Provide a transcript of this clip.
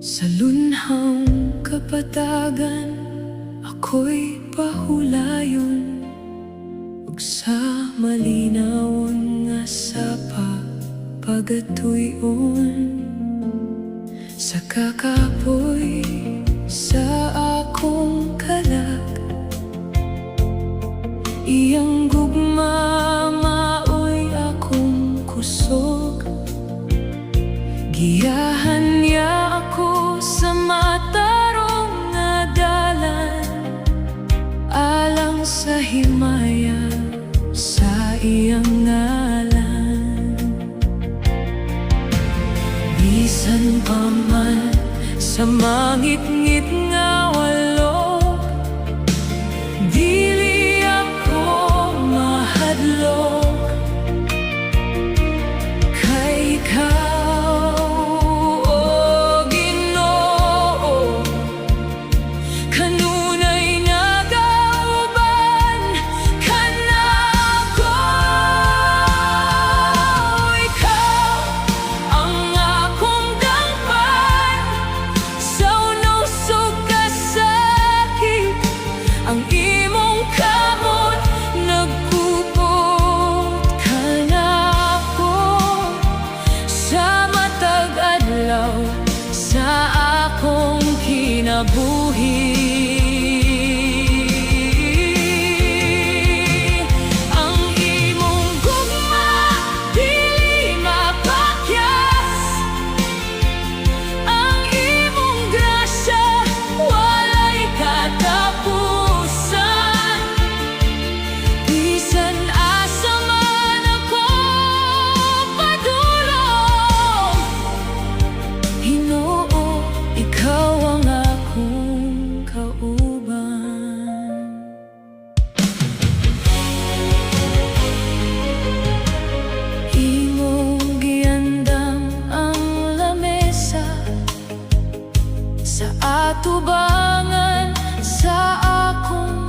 Sa lunhang kapatagan, ako'y pahulayon, ug sa malinawon nga sapa pagatuyon. Sa kakapoy sa akong kalag, iyang gugma maoy akong kusog. Giyahan niya ako sa matarong nga dalan, alang sa himaya sa iyang ngalan. Bisan pa man sa mangit-ngit nga walog, dili ako mahadlok, kay ikaw ang imong kamot, nagpupot ka na ako sa matag adlaw sa akong kinabuhi. Ang imong gugma dili mapakyas, ang imong grasya walay katapos. Sa atubangan sa akong